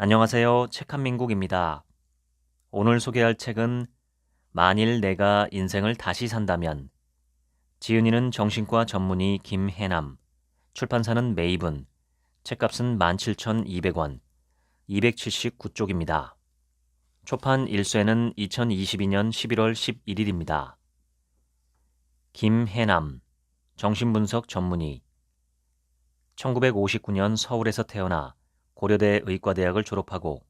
안녕하세요. 책한민국입니다. 오늘 소개할 책은 만일 내가 인생을 다시 산다면, 지은이는 정신과 전문의 김해남, 출판사는 메이븐, 책값은 17,200원, 279쪽입니다. 초판 일쇄는 2022년 11월 11일입니다. 김해남, 정신분석 전문의, 1959년 서울에서 태어나 고려대 의과대학을 졸업하고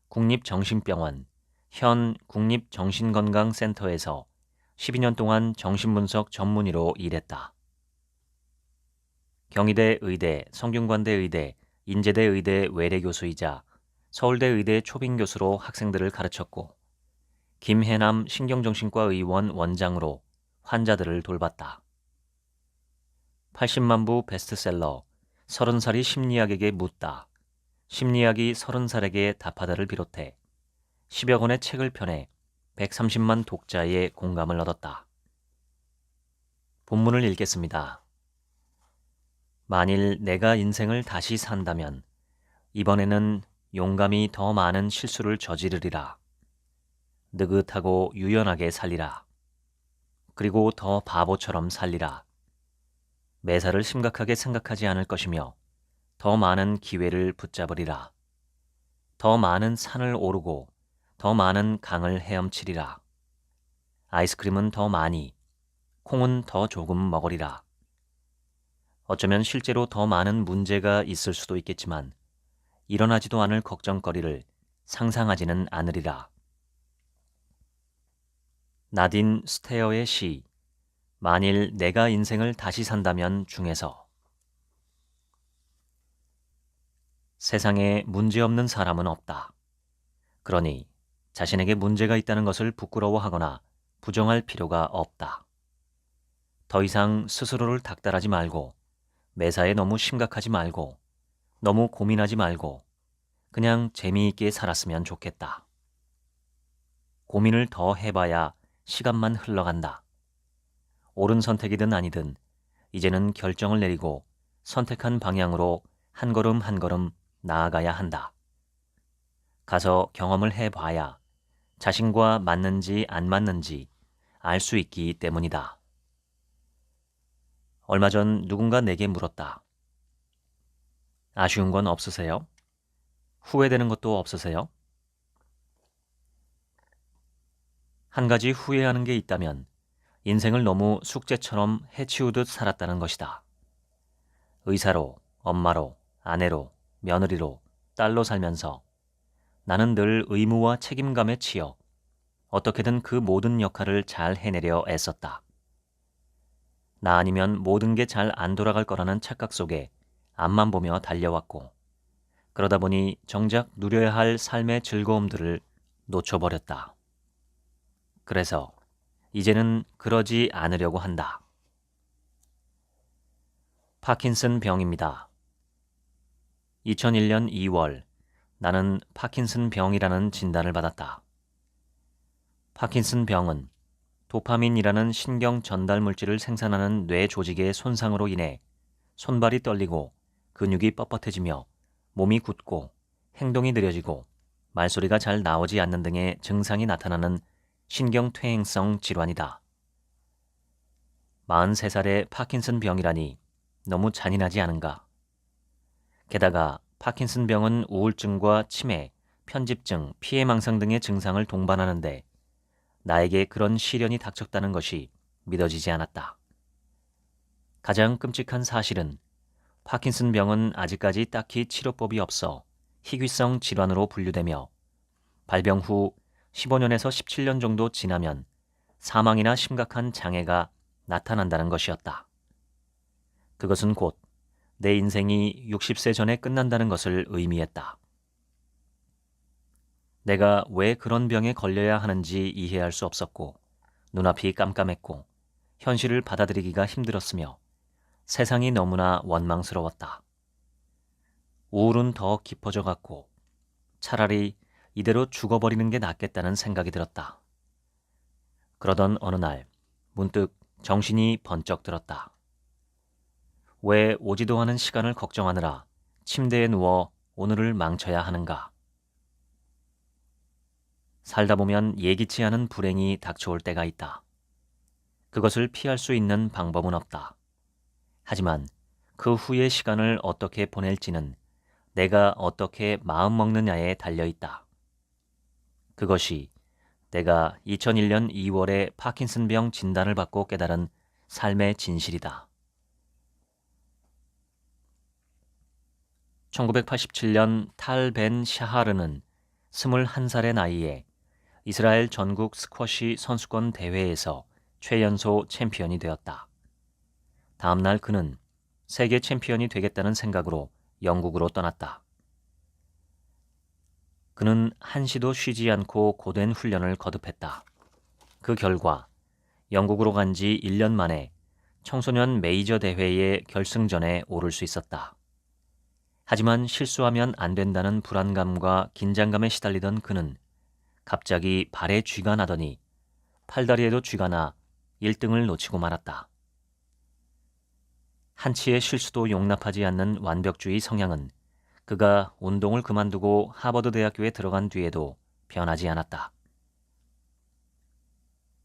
국립정신병원, 현 국립정신건강센터에서 12년 동안 정신분석 전문의로 일했다. 경희대 의대, 성균관대 의대, 인제대 의대 외래교수이자 서울대 의대 초빙교수로 학생들을 가르쳤고 김해남 신경정신과 의원 원장으로 환자들을 돌봤다. 80만 부 베스트셀러 30살이 심리학에게 묻다. 심리학이 30살에게 답하다를 비롯해 10여 권의 책을 펴내 130만 독자의 공감을 얻었다. 본문을 읽겠습니다. 만일 내가 인생을 다시 산다면 이번에는 용감히 더 많은 실수를 저지르리라. 느긋하고 유연하게 살리라. 그리고 더 바보처럼 살리라. 매사를 심각하게 생각하지 않을 것이며 더 많은 기회를 붙잡으리라. 더 많은 산을 오르고 더 많은 강을 헤엄치리라. 아이스크림은 더 많이, 콩은 더 조금 먹으리라. 어쩌면 실제로 더 많은 문제가 있을 수도 있겠지만 일어나지도 않을 걱정거리를 상상하지는 않으리라. 나딘 스테어의 시 만일 내가 인생을 다시 산다면 중에서 세상에 문제없는 사람은 없다. 그러니 자신에게 문제가 있다는 것을 부끄러워하거나 부정할 필요가 없다. 더 이상 스스로를 닥달하지 말고 매사에 너무 심각하지 말고 너무 고민하지 말고 그냥 재미있게 살았으면 좋겠다. 고민을 더 해봐야 시간만 흘러간다. 옳은 선택이든 아니든 이제는 결정을 내리고 선택한 방향으로 한 걸음 한 걸음 나아가야 한다. 가서 경험을 해봐야 자신과 맞는지 안 맞는지 알 수 있기 때문이다. 얼마 전 누군가 내게 물었다. 아쉬운 건 없으세요? 후회되는 것도 없으세요? 한 가지 후회하는 게 있다면 인생을 너무 숙제처럼 해치우듯 살았다는 것이다. 의사로, 엄마로, 아내로, 며느리로, 딸로 살면서 나는 늘 의무와 책임감에 치여 어떻게든 그 모든 역할을 잘 해내려 애썼다. 나 아니면 모든 게 잘 안 돌아갈 거라는 착각 속에 앞만 보며 달려왔고 그러다 보니 정작 누려야 할 삶의 즐거움들을 놓쳐버렸다. 그래서 이제는 그러지 않으려고 한다. 파킨슨 병입니다. 2001년 2월 나는 파킨슨 병이라는 진단을 받았다. 파킨슨 병은 도파민이라는 신경 전달 물질을 생산하는 뇌 조직의 손상으로 인해 손발이 떨리고 근육이 뻣뻣해지며 몸이 굳고 행동이 느려지고 말소리가 잘 나오지 않는 등의 증상이 나타나는 신경퇴행성 질환이다. 43살의 파킨슨 병이라니 너무 잔인하지 않은가? 게다가 파킨슨 병은 우울증과 치매, 편집증, 피해망상 등의 증상을 동반하는데 나에게 그런 시련이 닥쳤다는 것이 믿어지지 않았다. 가장 끔찍한 사실은 파킨슨 병은 아직까지 딱히 치료법이 없어 희귀성 질환으로 분류되며 발병 후 15년에서 17년 정도 지나면 사망이나 심각한 장애가 나타난다는 것이었다. 그것은 곧 내 인생이 60세 전에 끝난다는 것을 의미했다. 내가 왜 그런 병에 걸려야 하는지 이해할 수 없었고 눈앞이 깜깜했고 현실을 받아들이기가 힘들었으며 세상이 너무나 원망스러웠다. 우울은 더 깊어져 갔고 차라리 이대로 죽어버리는 게 낫겠다는 생각이 들었다. 그러던 어느 날 문득 정신이 번쩍 들었다. 왜 오지도 않은 시간을 걱정하느라 침대에 누워 오늘을 망쳐야 하는가? 살다 보면 예기치 않은 불행이 닥쳐올 때가 있다. 그것을 피할 수 있는 방법은 없다. 하지만 그 후의 시간을 어떻게 보낼지는 내가 어떻게 마음먹느냐에 달려있다. 그것이 내가 2001년 2월에 파킨슨병 진단을 받고 깨달은 삶의 진실이다. 1987년 탈 벤 샤하르는 21살의 나이에 이스라엘 전국 스쿼시 선수권 대회에서 최연소 챔피언이 되었다. 다음 날 그는 세계 챔피언이 되겠다는 생각으로 영국으로 떠났다. 그는 한시도 쉬지 않고 고된 훈련을 거듭했다. 그 결과 영국으로 간 지 1년 만에 청소년 메이저 대회의 결승전에 오를 수 있었다. 하지만 실수하면 안 된다는 불안감과 긴장감에 시달리던 그는 갑자기 발에 쥐가 나더니 팔다리에도 쥐가 나 1등을 놓치고 말았다. 한치의 실수도 용납하지 않는 완벽주의 성향은 그가 운동을 그만두고 하버드 대학교에 들어간 뒤에도 변하지 않았다.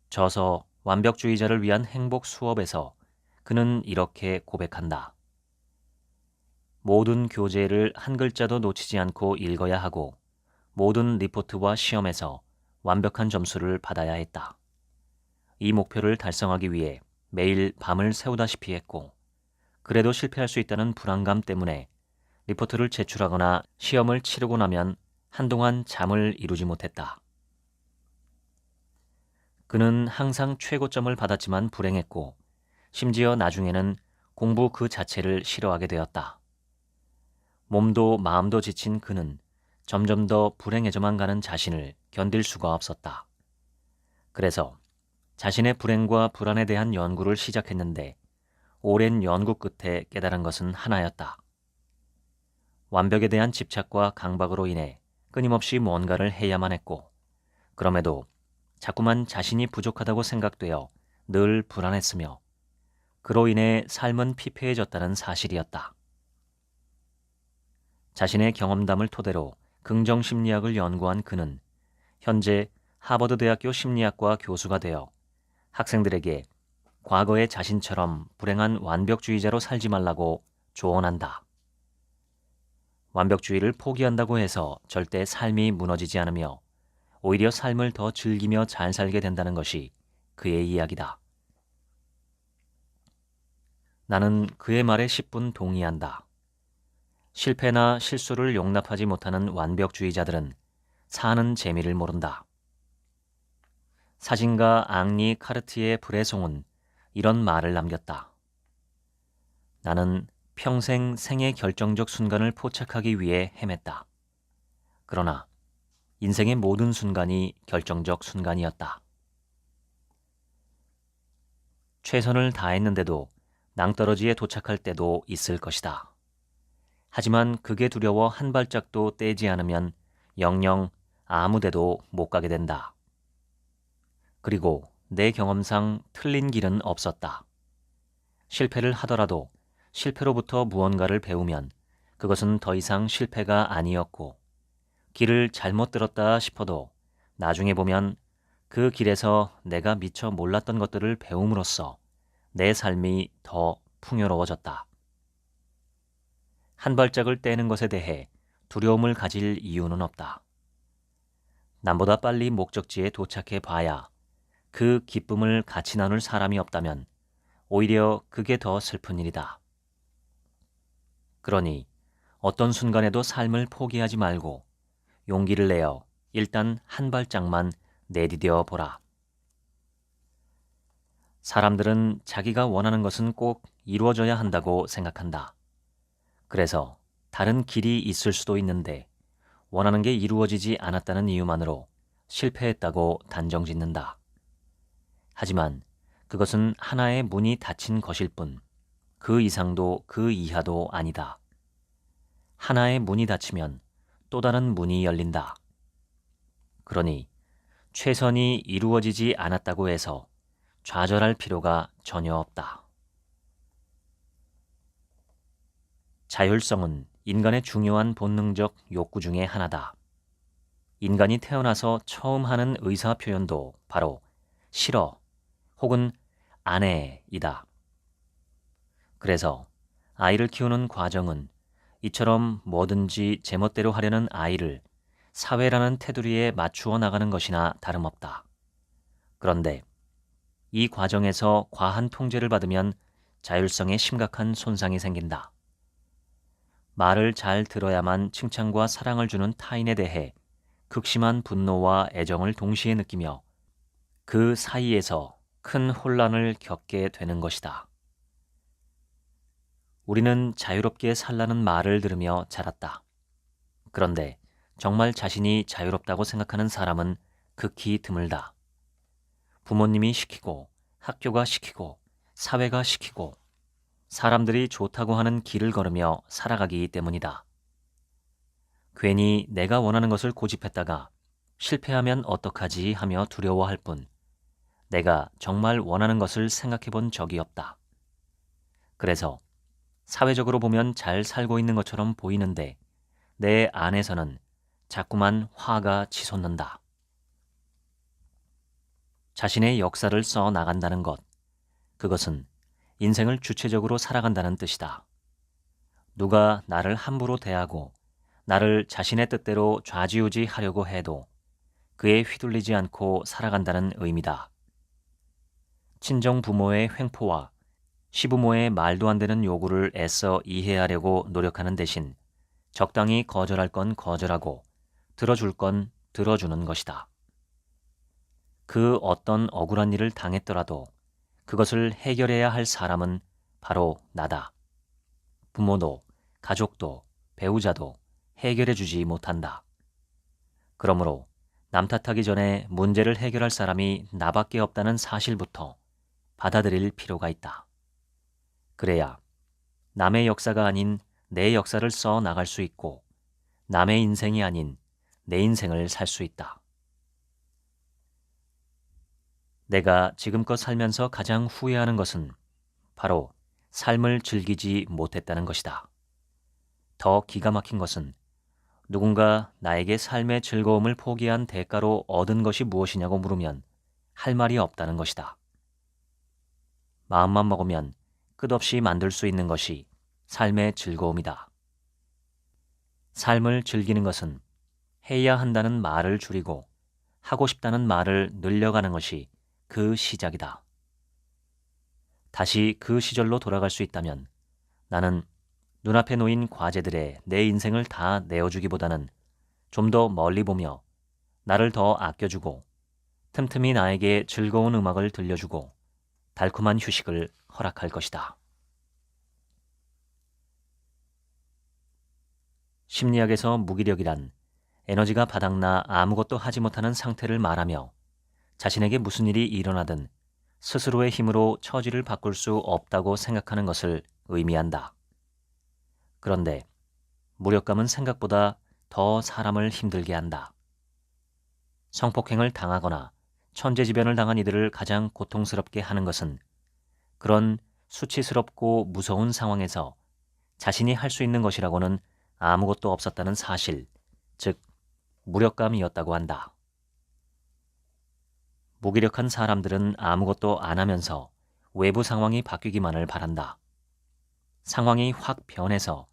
저서 완벽주의자를 위한 행복 수업에서 그는 이렇게 고백한다. 모든 교재를 한 글자도 놓치지 않고 읽어야 하고 모든 리포트와 시험에서 완벽한 점수를 받아야 했다. 이 목표를 달성하기 위해 매일 밤을 새우다시피 했고 그래도 실패할 수 있다는 불안감 때문에 리포트를 제출하거나 시험을 치르고 나면 한동안 잠을 이루지 못했다. 그는 항상 최고점을 받았지만 불행했고 심지어 나중에는 공부 그 자체를 싫어하게 되었다. 몸도 마음도 지친 그는 점점 더 불행해져만 가는 자신을 견딜 수가 없었다. 그래서 자신의 불행과 불안에 대한 연구를 시작했는데 오랜 연구 끝에 깨달은 것은 하나였다. 완벽에 대한 집착과 강박으로 인해 끊임없이 뭔가를 해야만 했고 그럼에도 자꾸만 자신이 부족하다고 생각되어 늘 불안했으며 그로 인해 삶은 피폐해졌다는 사실이었다. 자신의 경험담을 토대로 긍정심리학을 연구한 그는 현재 하버드 대학교 심리학과 교수가 되어 학생들에게 과거의 자신처럼 불행한 완벽주의자로 살지 말라고 조언한다. 완벽주의를 포기한다고 해서 절대 삶이 무너지지 않으며 오히려 삶을 더 즐기며 잘 살게 된다는 것이 그의 이야기다. 나는 그의 말에 10분 동의한다. 실패나 실수를 용납하지 못하는 완벽주의자들은 사는 재미를 모른다. 사진가 앙리 카르티에 브레송은 이런 말을 남겼다. 나는 평생 생의 결정적 순간을 포착하기 위해 헤맸다. 그러나 인생의 모든 순간이 결정적 순간이었다. 최선을 다했는데도 낭떠러지에 도착할 때도 있을 것이다. 하지만 그게 두려워 한 발짝도 떼지 않으면 영영 아무 데도 못 가게 된다. 그리고 내 경험상 틀린 길은 없었다. 실패를 하더라도 실패로부터 무언가를 배우면 그것은 더 이상 실패가 아니었고 길을 잘못 들었다 싶어도 나중에 보면 그 길에서 내가 미처 몰랐던 것들을 배움으로써 내 삶이 더 풍요로워졌다. 한 발짝을 떼는 것에 대해 두려움을 가질 이유는 없다. 남보다 빨리 목적지에 도착해 봐야 그 기쁨을 같이 나눌 사람이 없다면 오히려 그게 더 슬픈 일이다. 그러니 어떤 순간에도 삶을 포기하지 말고 용기를 내어 일단 한 발짝만 내디뎌 보라. 사람들은 자기가 원하는 것은 꼭 이루어져야 한다고 생각한다. 그래서 다른 길이 있을 수도 있는데 원하는 게 이루어지지 않았다는 이유만으로 실패했다고 단정짓는다. 하지만 그것은 하나의 문이 닫힌 것일 뿐 그 이상도 그 이하도 아니다. 하나의 문이 닫히면 또 다른 문이 열린다. 그러니 최선이 이루어지지 않았다고 해서 좌절할 필요가 전혀 없다. 자율성은 인간의 중요한 본능적 욕구 중의 하나다. 인간이 태어나서 처음 하는 의사 표현도 바로 싫어 혹은 안 해이다. 그래서 아이를 키우는 과정은 이처럼 뭐든지 제멋대로 하려는 아이를 사회라는 테두리에 맞추어 나가는 것이나 다름없다. 그런데 이 과정에서 과한 통제를 받으면 자율성에 심각한 손상이 생긴다. 말을 잘 들어야만 칭찬과 사랑을 주는 타인에 대해 극심한 분노와 애정을 동시에 느끼며 그 사이에서 큰 혼란을 겪게 되는 것이다. 우리는 자유롭게 살라는 말을 들으며 자랐다. 그런데 정말 자신이 자유롭다고 생각하는 사람은 극히 드물다. 부모님이 시키고, 학교가 시키고, 사회가 시키고, 사람들이 좋다고 하는 길을 걸으며 살아가기 때문이다. 괜히 내가 원하는 것을 고집했다가 실패하면 어떡하지 하며 두려워할 뿐 내가 정말 원하는 것을 생각해 본 적이 없다. 그래서 사회적으로 보면 잘 살고 있는 것처럼 보이는데 내 안에서는 자꾸만 화가 치솟는다. 자신의 역사를 써 나간다는 것, 그것은 인생을 주체적으로 살아간다는 뜻이다. 누가 나를 함부로 대하고 나를 자신의 뜻대로 좌지우지하려고 해도 그에 휘둘리지 않고 살아간다는 의미다. 친정 부모의 횡포와 시부모의 말도 안 되는 요구를 애써 이해하려고 노력하는 대신 적당히 거절할 건 거절하고 들어줄 건 들어주는 것이다. 그 어떤 억울한 일을 당했더라도 그것을 해결해야 할 사람은 바로 나다. 부모도, 가족도, 배우자도 해결해 주지 못한다. 그러므로 남 탓하기 전에 문제를 해결할 사람이 나밖에 없다는 사실부터 받아들일 필요가 있다. 그래야 남의 역사가 아닌 내 역사를 써 나갈 수 있고 남의 인생이 아닌 내 인생을 살 수 있다. 내가 지금껏 살면서 가장 후회하는 것은 바로 삶을 즐기지 못했다는 것이다. 더 기가 막힌 것은 누군가 나에게 삶의 즐거움을 포기한 대가로 얻은 것이 무엇이냐고 물으면 할 말이 없다는 것이다. 마음만 먹으면 끝없이 만들 수 있는 것이 삶의 즐거움이다. 삶을 즐기는 것은 해야 한다는 말을 줄이고 하고 싶다는 말을 늘려가는 것이 그 시작이다. 다시 그 시절로 돌아갈 수 있다면 나는 눈앞에 놓인 과제들에 내 인생을 다 내어주기보다는 좀 더 멀리 보며 나를 더 아껴주고 틈틈이 나에게 즐거운 음악을 들려주고 달콤한 휴식을 허락할 것이다. 심리학에서 무기력이란 에너지가 바닥나 아무것도 하지 못하는 상태를 말하며 자신에게 무슨 일이 일어나든 스스로의 힘으로 처지를 바꿀 수 없다고 생각하는 것을 의미한다. 그런데 무력감은 생각보다 더 사람을 힘들게 한다. 성폭행을 당하거나 천재지변을 당한 이들을 가장 고통스럽게 하는 것은 그런 수치스럽고 무서운 상황에서 자신이 할 수 있는 것이라고는 아무것도 없었다는 사실, 즉 무력감이었다고 한다. 무기력한 사람들은 아무것도 안 하면서 외부 상황이 바뀌기만을 바란다. 상황이 확 변해서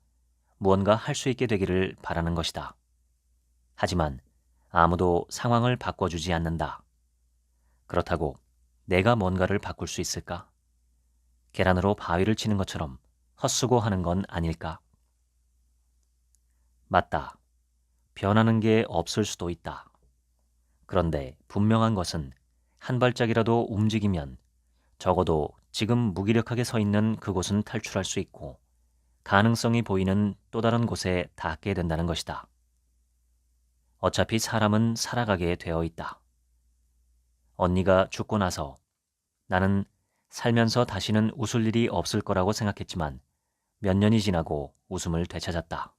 무언가 할 수 있게 되기를 바라는 것이다. 하지만 아무도 상황을 바꿔주지 않는다. 그렇다고 내가 뭔가를 바꿀 수 있을까? 계란으로 바위를 치는 것처럼 헛수고하는 건 아닐까? 맞다. 변하는 게 없을 수도 있다. 그런데 분명한 것은 한 발짝이라도 움직이면 적어도 지금 무기력하게 서 있는 그곳은 탈출할 수 있고 가능성이 보이는 또 다른 곳에 닿게 된다는 것이다. 어차피 사람은 살아가게 되어 있다. 언니가 죽고 나서 나는 살면서 다시는 웃을 일이 없을 거라고 생각했지만 몇 년이 지나고 웃음을 되찾았다.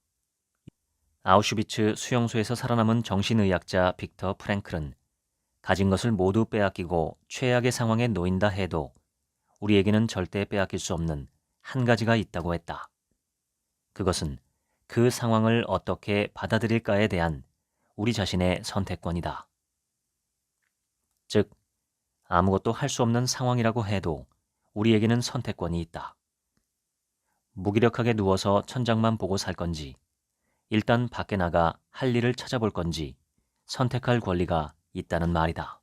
아우슈비츠 수용소에서 살아남은 정신의학자 빅터 프랭클은 가진 것을 모두 빼앗기고 최악의 상황에 놓인다 해도 우리에게는 절대 빼앗길 수 없는 한 가지가 있다고 했다. 그것은 그 상황을 어떻게 받아들일까에 대한 우리 자신의 선택권이다. 즉, 아무것도 할 수 없는 상황이라고 해도 우리에게는 선택권이 있다. 무기력하게 누워서 천장만 보고 살 건지, 일단 밖에 나가 할 일을 찾아볼 건지 선택할 권리가 있다는 말이다.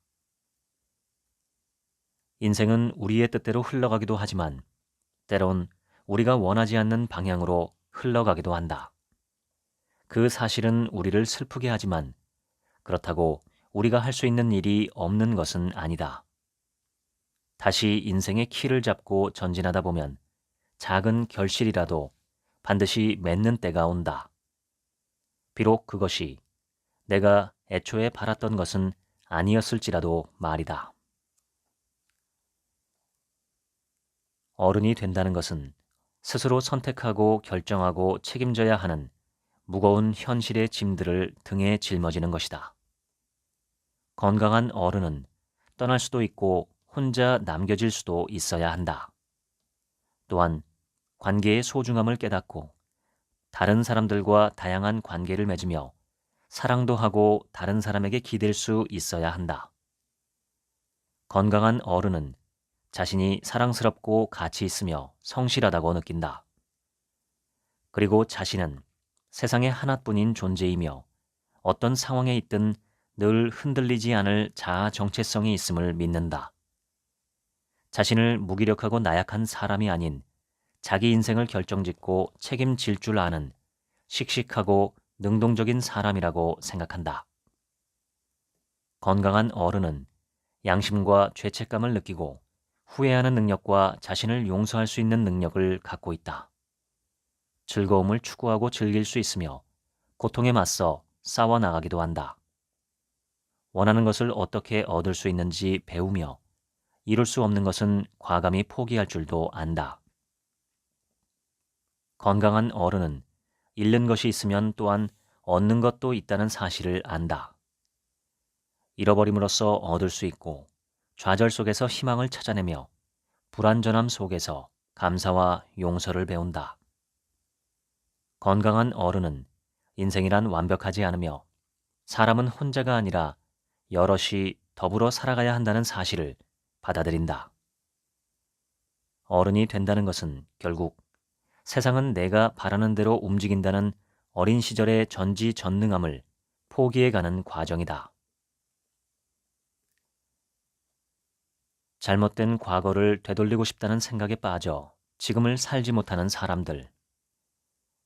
인생은 우리의 뜻대로 흘러가기도 하지만 때론 우리가 원하지 않는 방향으로 흘러가기도 한다. 그 사실은 우리를 슬프게 하지만 그렇다고 우리가 할 수 있는 일이 없는 것은 아니다. 다시 인생의 키를 잡고 전진하다 보면 작은 결실이라도 반드시 맺는 때가 온다. 비록 그것이 내가 애초에 바랐던 것은 아니었을지라도 말이다. 어른이 된다는 것은 스스로 선택하고 결정하고 책임져야 하는 무거운 현실의 짐들을 등에 짊어지는 것이다. 건강한 어른은 떠날 수도 있고 혼자 남겨질 수도 있어야 한다. 또한 관계의 소중함을 깨닫고 다른 사람들과 다양한 관계를 맺으며 사랑도 하고 다른 사람에게 기댈 수 있어야 한다. 건강한 어른은 자신이 사랑스럽고 가치 있으며 성실하다고 느낀다. 그리고 자신은 세상에 하나뿐인 존재이며 어떤 상황에 있든 늘 흔들리지 않을 자아 정체성이 있음을 믿는다. 자신을 무기력하고 나약한 사람이 아닌 자기 인생을 결정짓고 책임질 줄 아는 씩씩하고 능동적인 사람이라고 생각한다. 건강한 어른은 양심과 죄책감을 느끼고 후회하는 능력과 자신을 용서할 수 있는 능력을 갖고 있다. 즐거움을 추구하고 즐길 수 있으며 고통에 맞서 싸워 나가기도 한다. 원하는 것을 어떻게 얻을 수 있는지 배우며 이룰 수 없는 것은 과감히 포기할 줄도 안다. 건강한 어른은 잃는 것이 있으면 또한 얻는 것도 있다는 사실을 안다. 잃어버림으로써 얻을 수 있고 좌절 속에서 희망을 찾아내며 불완전함 속에서 감사와 용서를 배운다. 건강한 어른은 인생이란 완벽하지 않으며 사람은 혼자가 아니라 여럿이 더불어 살아가야 한다는 사실을 받아들인다. 어른이 된다는 것은 결국 세상은 내가 바라는 대로 움직인다는 어린 시절의 전지전능함을 포기해가는 과정이다. 잘못된 과거를 되돌리고 싶다는 생각에 빠져 지금을 살지 못하는 사람들.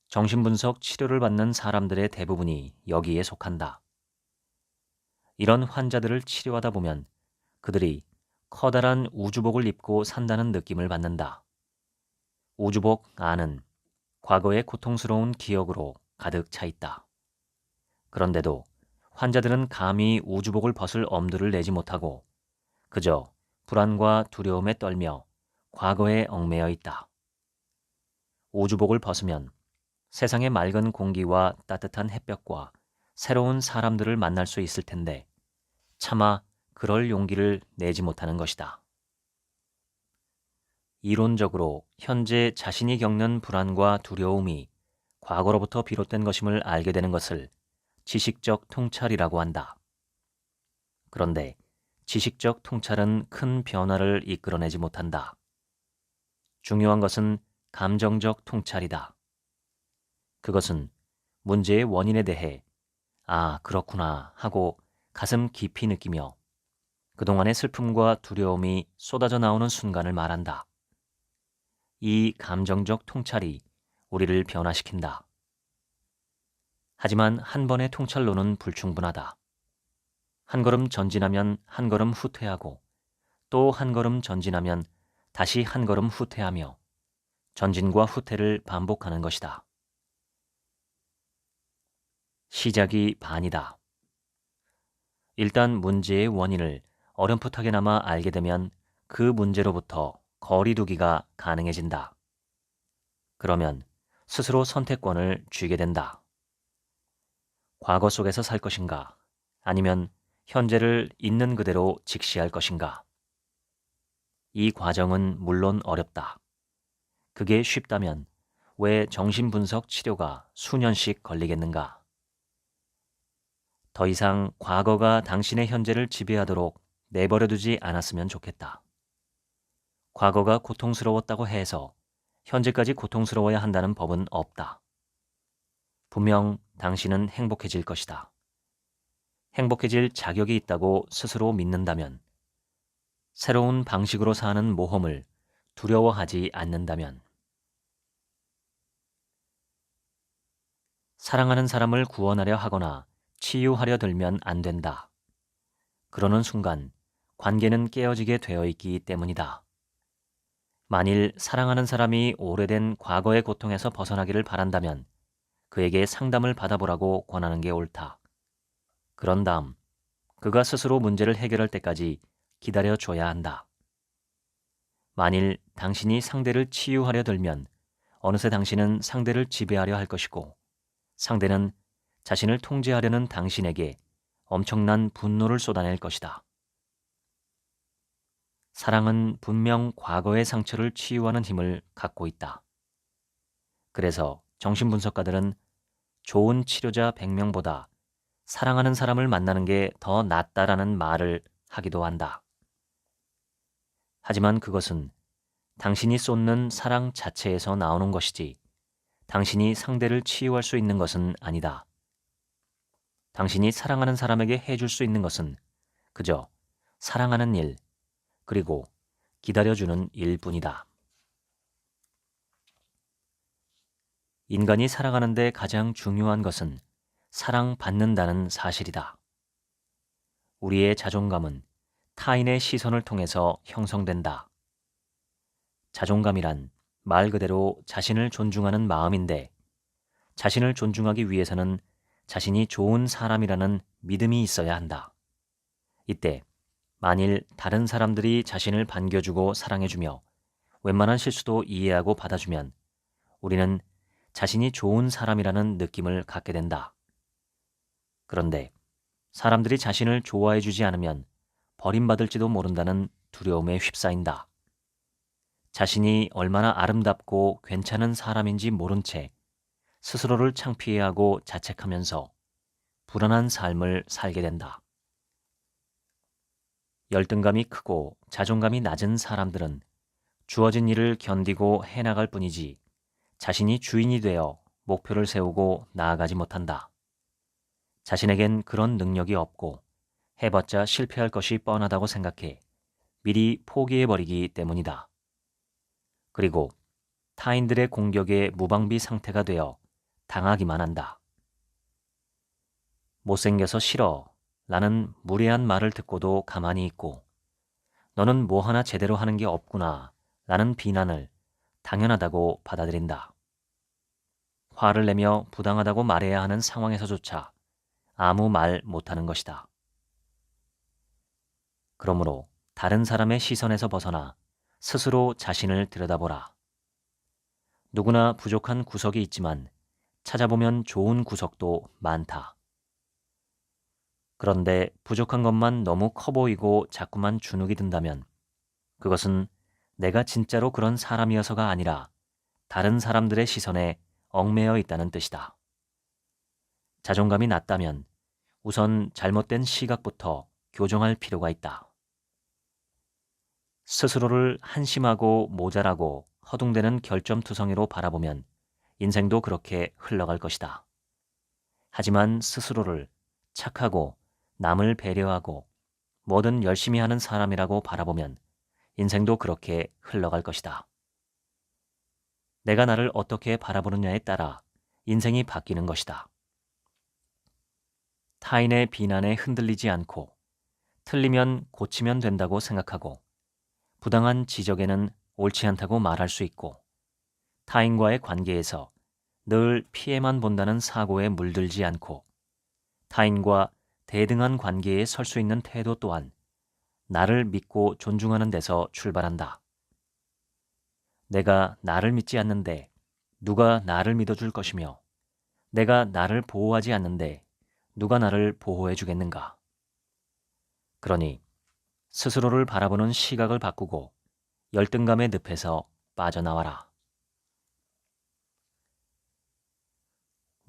정신분석 치료를 받는 사람들의 대부분이 여기에 속한다. 이런 환자들을 치료하다 보면 그들이 커다란 우주복을 입고 산다는 느낌을 받는다. 우주복 안은 과거의 고통스러운 기억으로 가득 차 있다. 그런데도 환자들은 감히 우주복을 벗을 엄두를 내지 못하고 그저 불안과 두려움에 떨며 과거에 얽매여 있다. 우주복을 벗으면 세상의 맑은 공기와 따뜻한 햇볕과 새로운 사람들을 만날 수 있을 텐데 차마 그럴 용기를 내지 못하는 것이다. 이론적으로 현재 자신이 겪는 불안과 두려움이 과거로부터 비롯된 것임을 알게 되는 것을 지식적 통찰이라고 한다. 그런데 지식적 통찰은 큰 변화를 이끌어내지 못한다. 중요한 것은 감정적 통찰이다. 그것은 문제의 원인에 대해 아, 그렇구나 하고 가슴 깊이 느끼며 그동안의 슬픔과 두려움이 쏟아져 나오는 순간을 말한다. 이 감정적 통찰이 우리를 변화시킨다. 하지만 한 번의 통찰로는 불충분하다. 한 걸음 전진하면 한 걸음 후퇴하고 또 한 걸음 전진하면 다시 한 걸음 후퇴하며 전진과 후퇴를 반복하는 것이다. 시작이 반이다. 일단 문제의 원인을 어렴풋하게나마 알게 되면 그 문제로부터 거리 두기가 가능해진다. 그러면 스스로 선택권을 쥐게 된다. 과거 속에서 살 것인가? 아니면 현재를 있는 그대로 직시할 것인가? 이 과정은 물론 어렵다. 그게 쉽다면 왜 정신분석 치료가 수년씩 걸리겠는가? 더 이상 과거가 당신의 현재를 지배하도록 내버려두지 않았으면 좋겠다. 과거가 고통스러웠다고 해서 현재까지 고통스러워야 한다는 법은 없다. 분명 당신은 행복해질 것이다. 행복해질 자격이 있다고 스스로 믿는다면, 새로운 방식으로 사는 모험을 두려워하지 않는다면, 사랑하는 사람을 구원하려 하거나 치유하려 들면 안 된다. 그러는 순간 관계는 깨어지게 되어 있기 때문이다. 만일 사랑하는 사람이 오래된 과거의 고통에서 벗어나기를 바란다면 그에게 상담을 받아보라고 권하는 게 옳다. 그런 다음 그가 스스로 문제를 해결할 때까지 기다려줘야 한다. 만일 당신이 상대를 치유하려 들면 어느새 당신은 상대를 지배하려 할 것이고, 상대는 자신을 통제하려는 당신에게 엄청난 분노를 쏟아낼 것이다. 사랑은 분명 과거의 상처를 치유하는 힘을 갖고 있다. 그래서 정신분석가들은 좋은 치료자 100명보다 사랑하는 사람을 만나는 게 더 낫다라는 말을 하기도 한다. 하지만 그것은 당신이 쏟는 사랑 자체에서 나오는 것이지 당신이 상대를 치유할 수 있는 것은 아니다. 당신이 사랑하는 사람에게 해줄 수 있는 것은 그저 사랑하는 일, 그리고 기다려주는 일뿐이다. 인간이 살아가는데 가장 중요한 것은 사랑받는다는 사실이다. 우리의 자존감은 타인의 시선을 통해서 형성된다. 자존감이란 말 그대로 자신을 존중하는 마음인데, 자신을 존중하기 위해서는 자신이 좋은 사람이라는 믿음이 있어야 한다. 이때 만일 다른 사람들이 자신을 반겨주고 사랑해주며 웬만한 실수도 이해하고 받아주면 우리는 자신이 좋은 사람이라는 느낌을 갖게 된다. 그런데 사람들이 자신을 좋아해주지 않으면 버림받을지도 모른다는 두려움에 휩싸인다. 자신이 얼마나 아름답고 괜찮은 사람인지 모른 채 스스로를 창피해하고 자책하면서 불안한 삶을 살게 된다. 열등감이 크고 자존감이 낮은 사람들은 주어진 일을 견디고 해나갈 뿐이지 자신이 주인이 되어 목표를 세우고 나아가지 못한다. 자신에겐 그런 능력이 없고 해봤자 실패할 것이 뻔하다고 생각해 미리 포기해버리기 때문이다. 그리고 타인들의 공격에 무방비 상태가 되어 당하기만 한다. 못생겨서 싫어 라는 무례한 말을 듣고도 가만히 있고, 너는 뭐 하나 제대로 하는 게 없구나 라는 비난을 당연하다고 받아들인다. 화를 내며 부당하다고 말해야 하는 상황에서조차 아무 말 못하는 것이다. 그러므로 다른 사람의 시선에서 벗어나 스스로 자신을 들여다보라. 누구나 부족한 구석이 있지만 찾아보면 좋은 구석도 많다. 그런데 부족한 것만 너무 커 보이고 자꾸만 주눅이 든다면 그것은 내가 진짜로 그런 사람이어서가 아니라 다른 사람들의 시선에 얽매여 있다는 뜻이다. 자존감이 낮다면 우선 잘못된 시각부터 교정할 필요가 있다. 스스로를 한심하고 모자라고 허둥대는 결점투성이로 바라보면 인생도 그렇게 흘러갈 것이다. 하지만 스스로를 착하고 남을 배려하고 뭐든 열심히 하는 사람이라고 바라보면 인생도 그렇게 흘러갈 것이다. 내가 나를 어떻게 바라보느냐에 따라 인생이 바뀌는 것이다. 타인의 비난에 흔들리지 않고 틀리면 고치면 된다고 생각하고 부당한 지적에는 옳지 않다고 말할 수 있고 타인과의 관계에서 늘 피해만 본다는 사고에 물들지 않고 타인과 대등한 관계에 설 수 있는 태도 또한 나를 믿고 존중하는 데서 출발한다. 내가 나를 믿지 않는데 누가 나를 믿어줄 것이며 내가 나를 보호하지 않는데 누가 나를 보호해 주겠는가. 그러니 스스로를 바라보는 시각을 바꾸고 열등감의 늪에서 빠져나와라.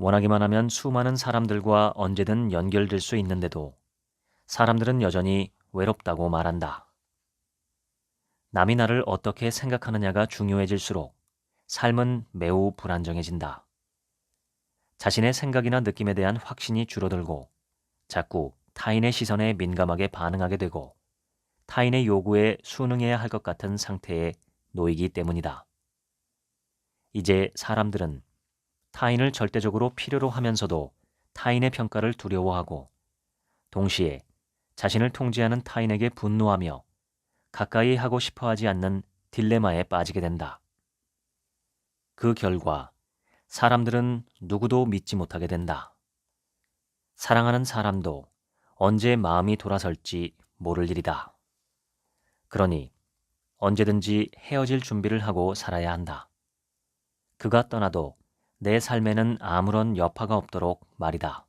원하기만 하면 수많은 사람들과 언제든 연결될 수 있는데도 사람들은 여전히 외롭다고 말한다. 남이 나를 어떻게 생각하느냐가 중요해질수록 삶은 매우 불안정해진다. 자신의 생각이나 느낌에 대한 확신이 줄어들고 자꾸 타인의 시선에 민감하게 반응하게 되고 타인의 요구에 순응해야 할 것 같은 상태에 놓이기 때문이다. 이제 사람들은 타인을 절대적으로 필요로 하면서도 타인의 평가를 두려워하고 동시에 자신을 통제하는 타인에게 분노하며 가까이 하고 싶어 하지 않는 딜레마에 빠지게 된다. 그 결과 사람들은 누구도 믿지 못하게 된다. 사랑하는 사람도 언제 마음이 돌아설지 모를 일이다. 그러니 언제든지 헤어질 준비를 하고 살아야 한다. 그가 떠나도 내 삶에는 아무런 여파가 없도록 말이다.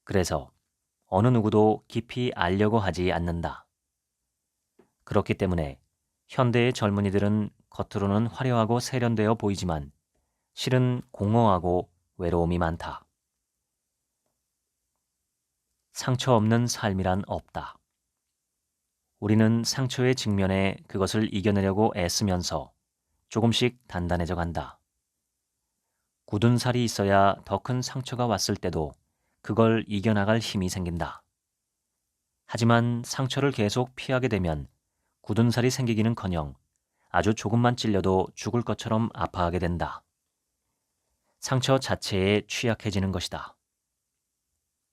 그래서 어느 누구도 깊이 알려고 하지 않는다. 그렇기 때문에 현대의 젊은이들은 겉으로는 화려하고 세련되어 보이지만 실은 공허하고 외로움이 많다. 상처 없는 삶이란 없다. 우리는 상처의 직면에 그것을 이겨내려고 애쓰면서 조금씩 단단해져 간다. 굳은 살이 있어야 더 큰 상처가 왔을 때도 그걸 이겨나갈 힘이 생긴다. 하지만 상처를 계속 피하게 되면 굳은 살이 생기기는커녕 아주 조금만 찔려도 죽을 것처럼 아파하게 된다. 상처 자체에 취약해지는 것이다.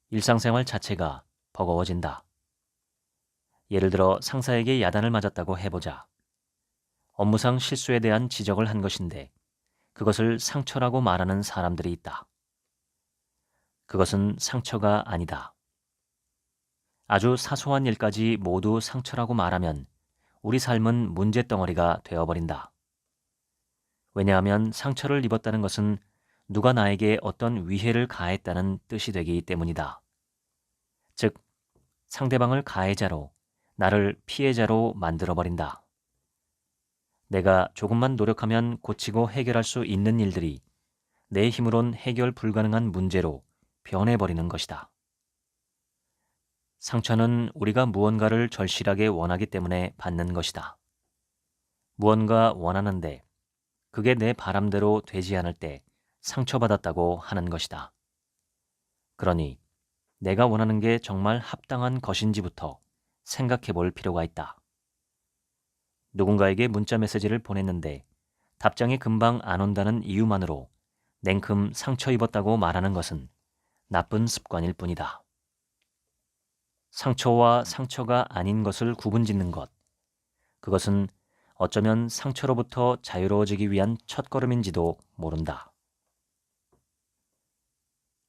일상생활 자체가 버거워진다. 예를 들어 상사에게 야단을 맞았다고 해보자. 업무상 실수에 대한 지적을 한 것인데 그것을 상처라고 말하는 사람들이 있다. 그것은 상처가 아니다. 아주 사소한 일까지 모두 상처라고 말하면 우리 삶은 문제덩어리가 되어버린다. 왜냐하면 상처를 입었다는 것은 누가 나에게 어떤 위해를 가했다는 뜻이 되기 때문이다. 즉, 상대방을 가해자로, 나를 피해자로 만들어버린다. 내가 조금만 노력하면 고치고 해결할 수 있는 일들이 내 힘으론 해결 불가능한 문제로 변해버리는 것이다. 상처는 우리가 무언가를 절실하게 원하기 때문에 받는 것이다. 무언가 원하는데 그게 내 바람대로 되지 않을 때 상처받았다고 하는 것이다. 그러니 내가 원하는 게 정말 합당한 것인지부터 생각해 볼 필요가 있다. 누군가에게 문자 메시지를 보냈는데 답장이 금방 안 온다는 이유만으로 냉큼 상처 입었다고 말하는 것은 나쁜 습관일 뿐이다. 상처와 상처가 아닌 것을 구분짓는 것, 그것은 어쩌면 상처로부터 자유로워지기 위한 첫걸음인지도 모른다.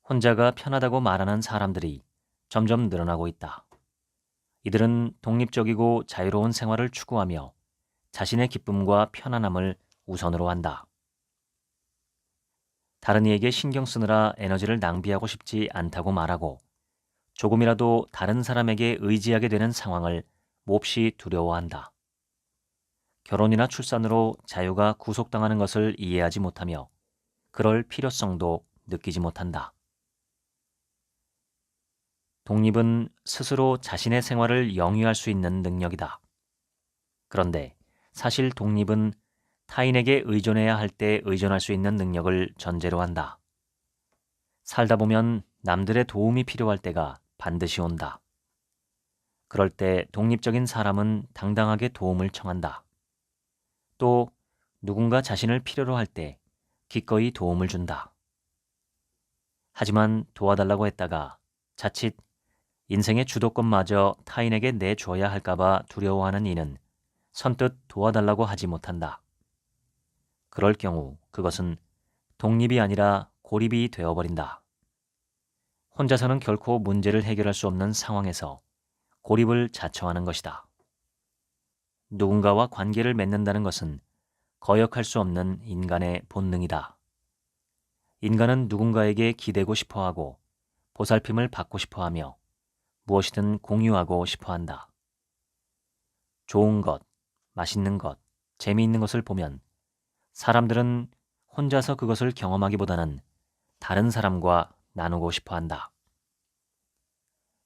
혼자가 편하다고 말하는 사람들이 점점 늘어나고 있다. 이들은 독립적이고 자유로운 생활을 추구하며 자신의 기쁨과 편안함을 우선으로 한다. 다른 이에게 신경 쓰느라 에너지를 낭비하고 싶지 않다고 말하고 조금이라도 다른 사람에게 의지하게 되는 상황을 몹시 두려워한다. 결혼이나 출산으로 자유가 구속당하는 것을 이해하지 못하며 그럴 필요성도 느끼지 못한다. 독립은 스스로 자신의 생활을 영위할 수 있는 능력이다. 그런데 사실 독립은 타인에게 의존해야 할 때 의존할 수 있는 능력을 전제로 한다. 살다 보면 남들의 도움이 필요할 때가 반드시 온다. 그럴 때 독립적인 사람은 당당하게 도움을 청한다. 또 누군가 자신을 필요로 할 때 기꺼이 도움을 준다. 하지만 도와달라고 했다가 자칫 인생의 주도권마저 타인에게 내줘야 할까봐 두려워하는 이는 선뜻 도와달라고 하지 못한다. 그럴 경우 그것은 독립이 아니라 고립이 되어버린다. 혼자서는 결코 문제를 해결할 수 없는 상황에서 고립을 자처하는 것이다. 누군가와 관계를 맺는다는 것은 거역할 수 없는 인간의 본능이다. 인간은 누군가에게 기대고 싶어하고 보살핌을 받고 싶어하며 무엇이든 공유하고 싶어한다. 좋은 것, 맛있는 것, 재미있는 것을 보면 사람들은 혼자서 그것을 경험하기보다는 다른 사람과 나누고 싶어 한다.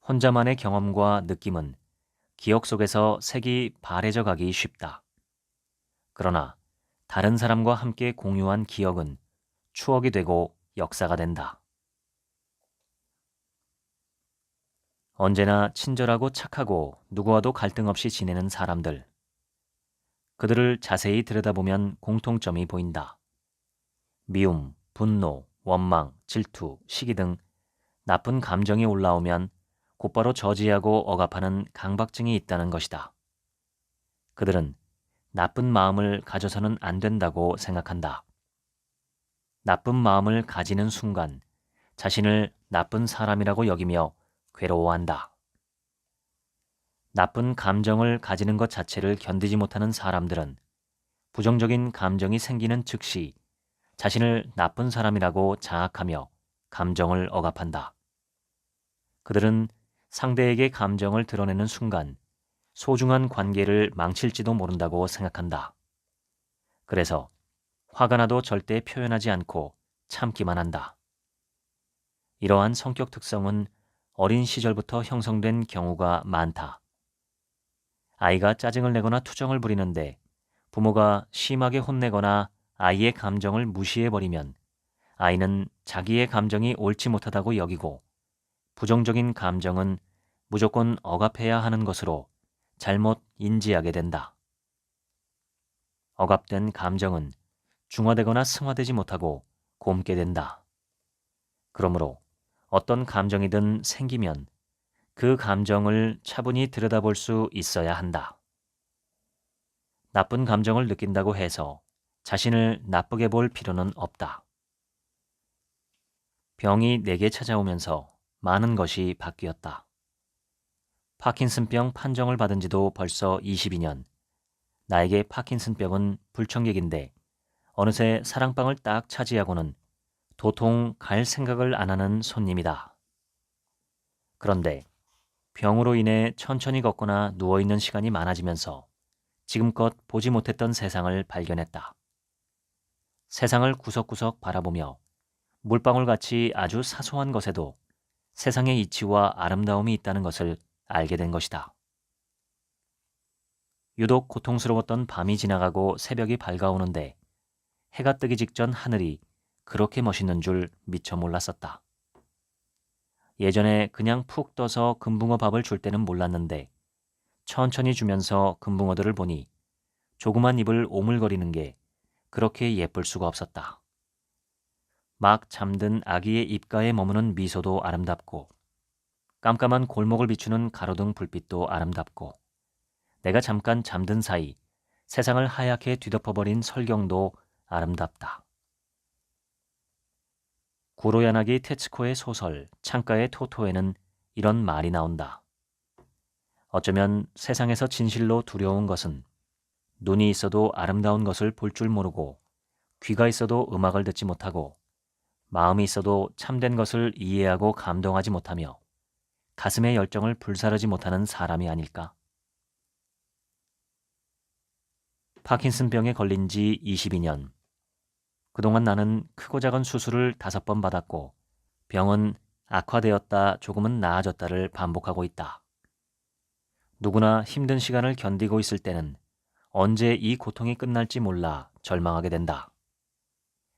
혼자만의 경험과 느낌은 기억 속에서 색이 바래져 가기 쉽다. 그러나 다른 사람과 함께 공유한 기억은 추억이 되고 역사가 된다. 언제나 친절하고 착하고 누구와도 갈등 없이 지내는 사람들. 그들을 자세히 들여다보면 공통점이 보인다. 미움, 분노, 원망, 질투, 시기 등 나쁜 감정이 올라오면 곧바로 저지하고 억압하는 강박증이 있다는 것이다. 그들은 나쁜 마음을 가져서는 안 된다고 생각한다. 나쁜 마음을 가지는 순간 자신을 나쁜 사람이라고 여기며 괴로워한다. 나쁜 감정을 가지는 것 자체를 견디지 못하는 사람들은 부정적인 감정이 생기는 즉시 자신을 나쁜 사람이라고 자학하며 감정을 억압한다. 그들은 상대에게 감정을 드러내는 순간 소중한 관계를 망칠지도 모른다고 생각한다. 그래서 화가 나도 절대 표현하지 않고 참기만 한다. 이러한 성격 특성은 어린 시절부터 형성된 경우가 많다. 아이가 짜증을 내거나 투정을 부리는데 부모가 심하게 혼내거나 아이의 감정을 무시해버리면 아이는 자기의 감정이 옳지 못하다고 여기고 부정적인 감정은 무조건 억압해야 하는 것으로 잘못 인지하게 된다. 억압된 감정은 중화되거나 승화되지 못하고 곪게 된다. 그러므로 어떤 감정이든 생기면 그 감정을 차분히 들여다볼 수 있어야 한다. 나쁜 감정을 느낀다고 해서 자신을 나쁘게 볼 필요는 없다. 병이 내게 찾아오면서 많은 것이 바뀌었다. 파킨슨병 판정을 받은 지도 벌써 22년. 나에게 파킨슨병은 불청객인데 어느새 사랑방을 딱 차지하고는 도통 갈 생각을 안 하는 손님이다. 그런데 병으로 인해 천천히 걷거나 누워있는 시간이 많아지면서 지금껏 보지 못했던 세상을 발견했다. 세상을 구석구석 바라보며 물방울같이 아주 사소한 것에도 세상의 이치와 아름다움이 있다는 것을 알게 된 것이다. 유독 고통스러웠던 밤이 지나가고 새벽이 밝아오는데 해가 뜨기 직전 하늘이 그렇게 멋있는 줄 미처 몰랐었다. 예전에 그냥 푹 떠서 금붕어 밥을 줄 때는 몰랐는데 천천히 주면서 금붕어들을 보니 조그만 입을 오물거리는 게 그렇게 예쁠 수가 없었다. 막 잠든 아기의 입가에 머무는 미소도 아름답고 깜깜한 골목을 비추는 가로등 불빛도 아름답고 내가 잠깐 잠든 사이 세상을 하얗게 뒤덮어버린 설경도 아름답다. 구로야나기 테츠코의 소설 창가의 토토에는 이런 말이 나온다. 어쩌면 세상에서 진실로 두려운 것은 눈이 있어도 아름다운 것을 볼 줄 모르고 귀가 있어도 음악을 듣지 못하고 마음이 있어도 참된 것을 이해하고 감동하지 못하며 가슴의 열정을 불사르지 못하는 사람이 아닐까. 파킨슨병에 걸린 지 22년. 그동안 나는 크고 작은 수술을 5번 받았고 병은 악화되었다 조금은 나아졌다를 반복하고 있다. 누구나 힘든 시간을 견디고 있을 때는 언제 이 고통이 끝날지 몰라 절망하게 된다.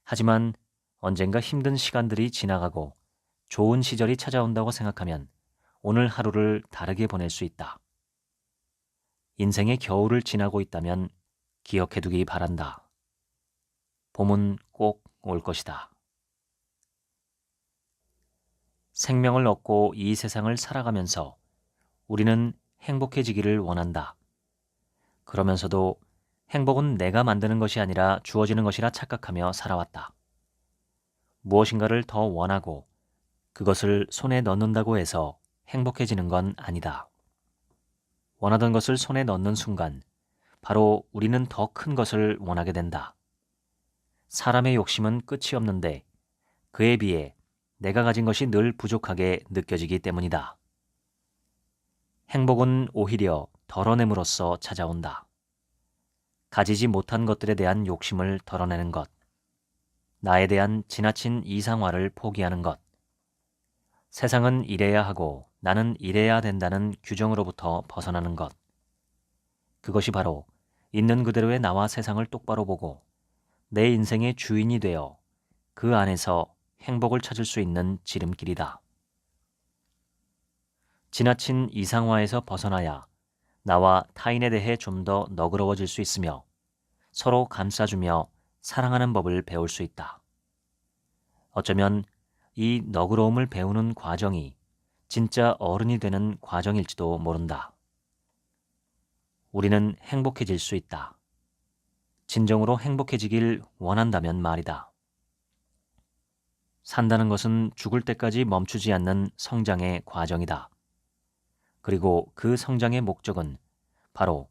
하지만 언젠가 힘든 시간들이 지나가고 좋은 시절이 찾아온다고 생각하면 오늘 하루를 다르게 보낼 수 있다. 인생의 겨울을 지나고 있다면 기억해두기 바란다. 봄은 꼭 올 것이다. 생명을 얻고 이 세상을 살아가면서 우리는 행복해지기를 원한다. 그러면서도 행복은 내가 만드는 것이 아니라 주어지는 것이라 착각하며 살아왔다. 무엇인가를 더 원하고 그것을 손에 넣는다고 해서 행복해지는 건 아니다. 원하던 것을 손에 넣는 순간 바로 우리는 더 큰 것을 원하게 된다. 사람의 욕심은 끝이 없는데 그에 비해 내가 가진 것이 늘 부족하게 느껴지기 때문이다. 행복은 오히려 덜어냄으로써 찾아온다. 가지지 못한 것들에 대한 욕심을 덜어내는 것. 나에 대한 지나친 이상화를 포기하는 것. 세상은 이래야 하고 나는 이래야 된다는 규정으로부터 벗어나는 것. 그것이 바로 있는 그대로의 나와 세상을 똑바로 보고 내 인생의 주인이 되어 그 안에서 행복을 찾을 수 있는 지름길이다. 지나친 이상화에서 벗어나야 나와 타인에 대해 좀 더 너그러워질 수 있으며 서로 감싸주며 사랑하는 법을 배울 수 있다. 어쩌면 이 너그러움을 배우는 과정이 진짜 어른이 되는 과정일지도 모른다. 우리는 행복해질 수 있다. 진정으로 행복해지길 원한다면 말이다. 산다는 것은 죽을 때까지 멈추지 않는 성장의 과정이다. 그리고 그 성장의 목적은 바로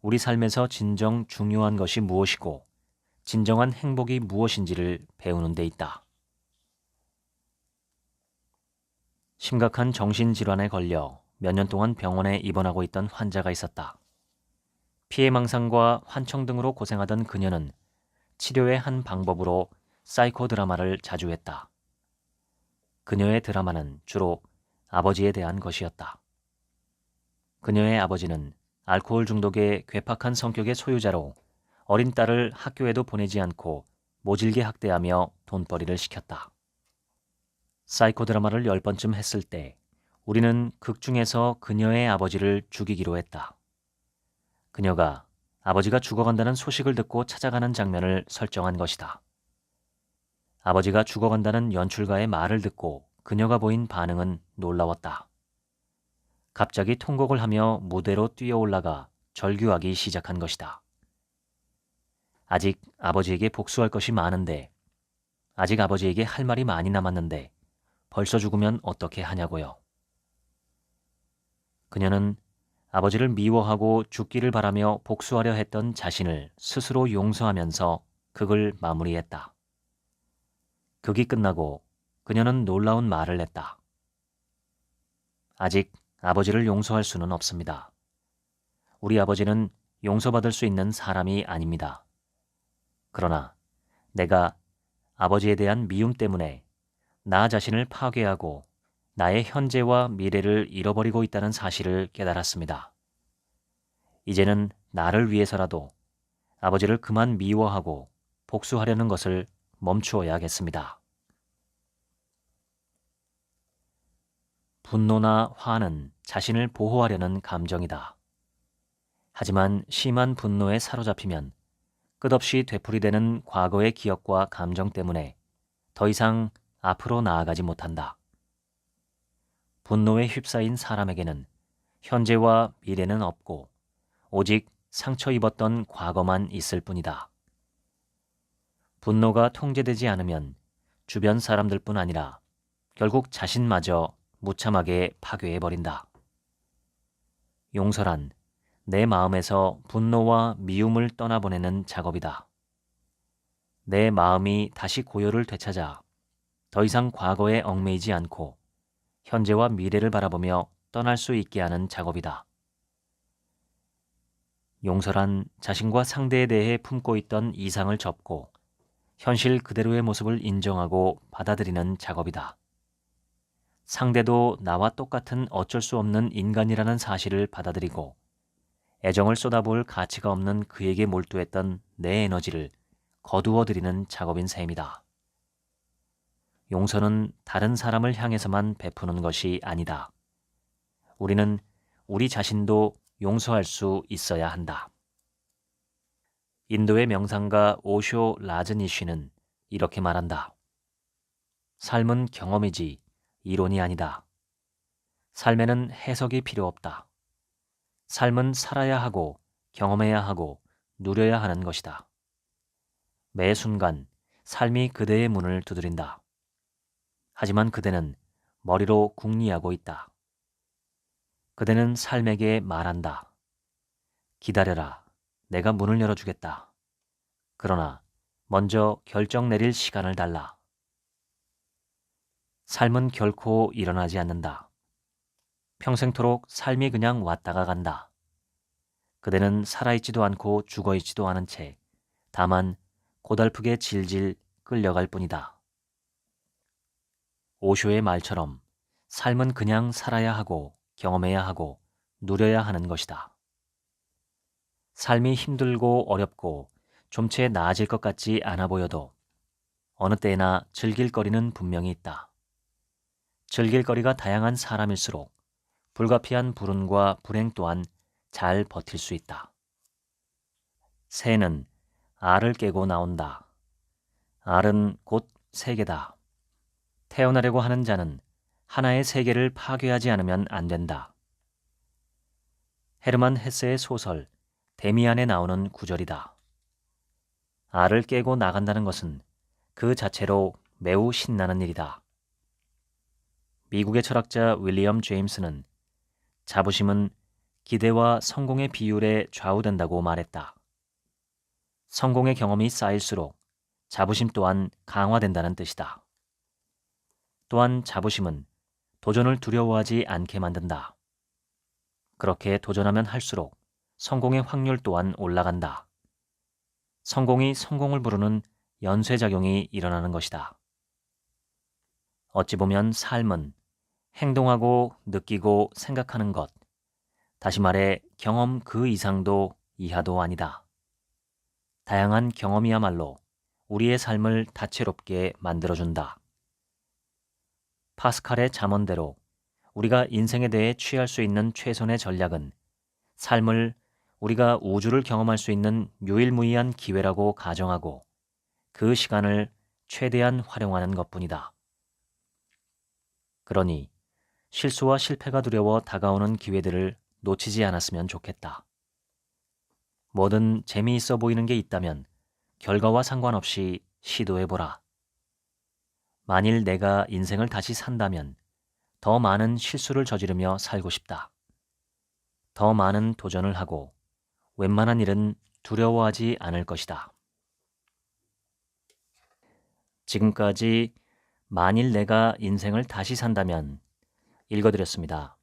우리 삶에서 진정 중요한 것이 무엇이고 진정한 행복이 무엇인지를 배우는 데 있다. 심각한 정신질환에 걸려 몇 년 동안 병원에 입원하고 있던 환자가 있었다. 피해망상과 환청 등으로 고생하던 그녀는 치료의 한 방법으로 사이코 드라마를 자주 했다. 그녀의 드라마는 주로 아버지에 대한 것이었다. 그녀의 아버지는 알코올 중독의 괴팍한 성격의 소유자로 어린 딸을 학교에도 보내지 않고 모질게 학대하며 돈벌이를 시켰다. 사이코 드라마를 10번쯤 했을 때 우리는 극 중에서 그녀의 아버지를 죽이기로 했다. 그녀가 아버지가 죽어간다는 소식을 듣고 찾아가는 장면을 설정한 것이다. 아버지가 죽어간다는 연출가의 말을 듣고 그녀가 보인 반응은 놀라웠다. 갑자기 통곡을 하며 무대로 뛰어올라가 절규하기 시작한 것이다. 아직 아버지에게 복수할 것이 많은데, 아직 아버지에게 할 말이 많이 남았는데 벌써 죽으면 어떻게 하냐고요. 그녀는 아버지를 미워하고 죽기를 바라며 복수하려 했던 자신을 스스로 용서하면서 극을 마무리했다. 극이 끝나고 그녀는 놀라운 말을 했다. 아직 아버지를 용서할 수는 없습니다. 우리 아버지는 용서받을 수 있는 사람이 아닙니다. 그러나 내가 아버지에 대한 미움 때문에 나 자신을 파괴하고 나의 현재와 미래를 잃어버리고 있다는 사실을 깨달았습니다. 이제는 나를 위해서라도 아버지를 그만 미워하고 복수하려는 것을 멈추어야겠습니다. 분노나 화는 자신을 보호하려는 감정이다. 하지만 심한 분노에 사로잡히면 끝없이 되풀이되는 과거의 기억과 감정 때문에 더 이상 앞으로 나아가지 못한다. 분노에 휩싸인 사람에게는 현재와 미래는 없고 오직 상처 입었던 과거만 있을 뿐이다. 분노가 통제되지 않으면 주변 사람들뿐 아니라 결국 자신마저 무참하게 파괴해버린다. 용서란 내 마음에서 분노와 미움을 떠나보내는 작업이다. 내 마음이 다시 고요를 되찾아 더 이상 과거에 얽매이지 않고 현재와 미래를 바라보며 떠날 수 있게 하는 작업이다. 용서란 자신과 상대에 대해 품고 있던 이상을 접고 현실 그대로의 모습을 인정하고 받아들이는 작업이다. 상대도 나와 똑같은 어쩔 수 없는 인간이라는 사실을 받아들이고 애정을 쏟아부을 가치가 없는 그에게 몰두했던 내 에너지를 거두어들이는 작업인 셈이다. 용서는 다른 사람을 향해서만 베푸는 것이 아니다. 우리는 우리 자신도 용서할 수 있어야 한다. 인도의 명상가 오쇼 라즈니쉬는 이렇게 말한다. 삶은 경험이지 이론이 아니다. 삶에는 해석이 필요 없다. 삶은 살아야 하고 경험해야 하고 누려야 하는 것이다. 매 순간 삶이 그대의 문을 두드린다. 하지만 그대는 머리로 궁리하고 있다. 그대는 삶에게 말한다. 기다려라. 내가 문을 열어주겠다. 그러나 먼저 결정 내릴 시간을 달라. 삶은 결코 일어나지 않는다. 평생토록 삶이 그냥 왔다가 간다. 그대는 살아있지도 않고 죽어있지도 않은 채 다만 고달프게 질질 끌려갈 뿐이다. 오쇼의 말처럼 삶은 그냥 살아야 하고 경험해야 하고 누려야 하는 것이다. 삶이 힘들고 어렵고 좀 채 나아질 것 같지 않아 보여도 어느 때나 즐길 거리는 분명히 있다. 즐길 거리가 다양한 사람일수록 불가피한 불운과 불행 또한 잘 버틸 수 있다. 새는 알을 깨고 나온다. 알은 곧 세계다. 태어나려고 하는 자는 하나의 세계를 파괴하지 않으면 안 된다. 헤르만 헤세의 소설 데미안에 나오는 구절이다. 알을 깨고 나간다는 것은 그 자체로 매우 신나는 일이다. 미국의 철학자 윌리엄 제임스는 자부심은 기대와 성공의 비율에 좌우된다고 말했다. 성공의 경험이 쌓일수록 자부심 또한 강화된다는 뜻이다. 또한 자부심은 도전을 두려워하지 않게 만든다. 그렇게 도전하면 할수록 성공의 확률 또한 올라간다. 성공이 성공을 부르는 연쇄작용이 일어나는 것이다. 어찌 보면 삶은 행동하고 느끼고 생각하는 것, 다시 말해 경험 그 이상도 이하도 아니다. 다양한 경험이야말로 우리의 삶을 다채롭게 만들어준다. 파스칼의 잠언대로 우리가 인생에 대해 취할 수 있는 최선의 전략은 삶을 우리가 우주를 경험할 수 있는 유일무이한 기회라고 가정하고 그 시간을 최대한 활용하는 것뿐이다. 그러니 실수와 실패가 두려워 다가오는 기회들을 놓치지 않았으면 좋겠다. 뭐든 재미있어 보이는 게 있다면 결과와 상관없이 시도해보라. 만일 내가 인생을 다시 산다면 더 많은 실수를 저지르며 살고 싶다. 더 많은 도전을 하고 웬만한 일은 두려워하지 않을 것이다. 지금까지 만일 내가 인생을 다시 산다면 읽어드렸습니다.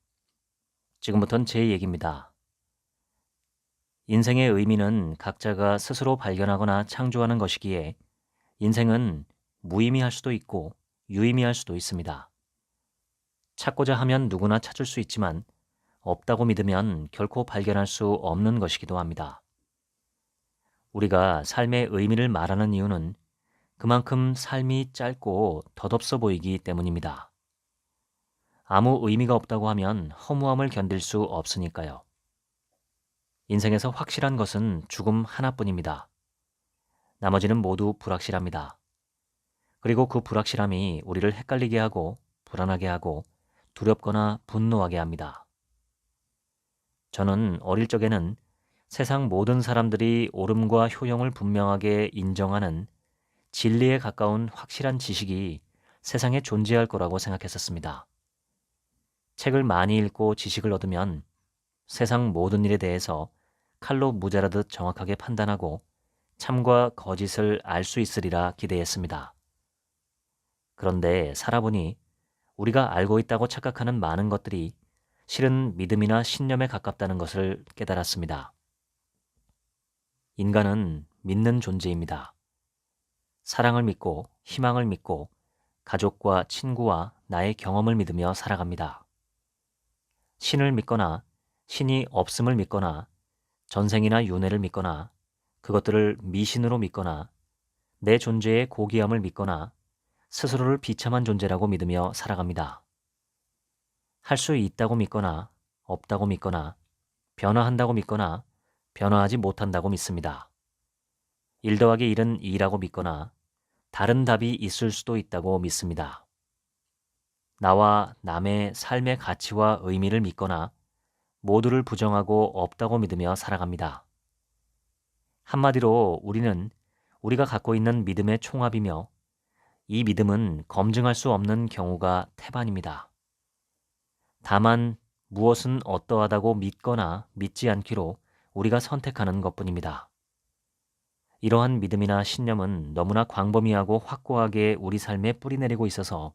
지금부터는 제 얘기입니다. 인생의 의미는 각자가 스스로 발견하거나 창조하는 것이기에 인생은 무의미할 수도 있고 유의미할 수도 있습니다. 찾고자 하면 누구나 찾을 수 있지만 없다고 믿으면 결코 발견할 수 없는 것이기도 합니다. 우리가 삶의 의미를 말하는 이유는 그만큼 삶이 짧고 덧없어 보이기 때문입니다. 아무 의미가 없다고 하면 허무함을 견딜 수 없으니까요. 인생에서 확실한 것은 죽음 하나뿐입니다. 나머지는 모두 불확실합니다. 그리고 그 불확실함이 우리를 헷갈리게 하고 불안하게 하고 두렵거나 분노하게 합니다. 저는 어릴 적에는 세상 모든 사람들이 옳음과 효용을 분명하게 인정하는 진리에 가까운 확실한 지식이 세상에 존재할 거라고 생각했었습니다. 책을 많이 읽고 지식을 얻으면 세상 모든 일에 대해서 칼로 무자르듯 정확하게 판단하고 참과 거짓을 알 수 있으리라 기대했습니다. 그런데 살아보니 우리가 알고 있다고 착각하는 많은 것들이 실은 믿음이나 신념에 가깝다는 것을 깨달았습니다. 인간은 믿는 존재입니다. 사랑을 믿고 희망을 믿고 가족과 친구와 나의 경험을 믿으며 살아갑니다. 신을 믿거나 신이 없음을 믿거나 전생이나 윤회를 믿거나 그것들을 미신으로 믿거나 내 존재의 고귀함을 믿거나 스스로를 비참한 존재라고 믿으며 살아갑니다. 할 수 있다고 믿거나 없다고 믿거나 변화한다고 믿거나 변화하지 못한다고 믿습니다. 1 더하기 1은 2라고 믿거나 다른 답이 있을 수도 있다고 믿습니다. 나와 남의 삶의 가치와 의미를 믿거나 모두를 부정하고 없다고 믿으며 살아갑니다. 한마디로 우리는 우리가 갖고 있는 믿음의 총합이며 이 믿음은 검증할 수 없는 경우가 태반입니다. 다만 무엇은 어떠하다고 믿거나 믿지 않기로 우리가 선택하는 것뿐입니다. 이러한 믿음이나 신념은 너무나 광범위하고 확고하게 우리 삶에 뿌리내리고 있어서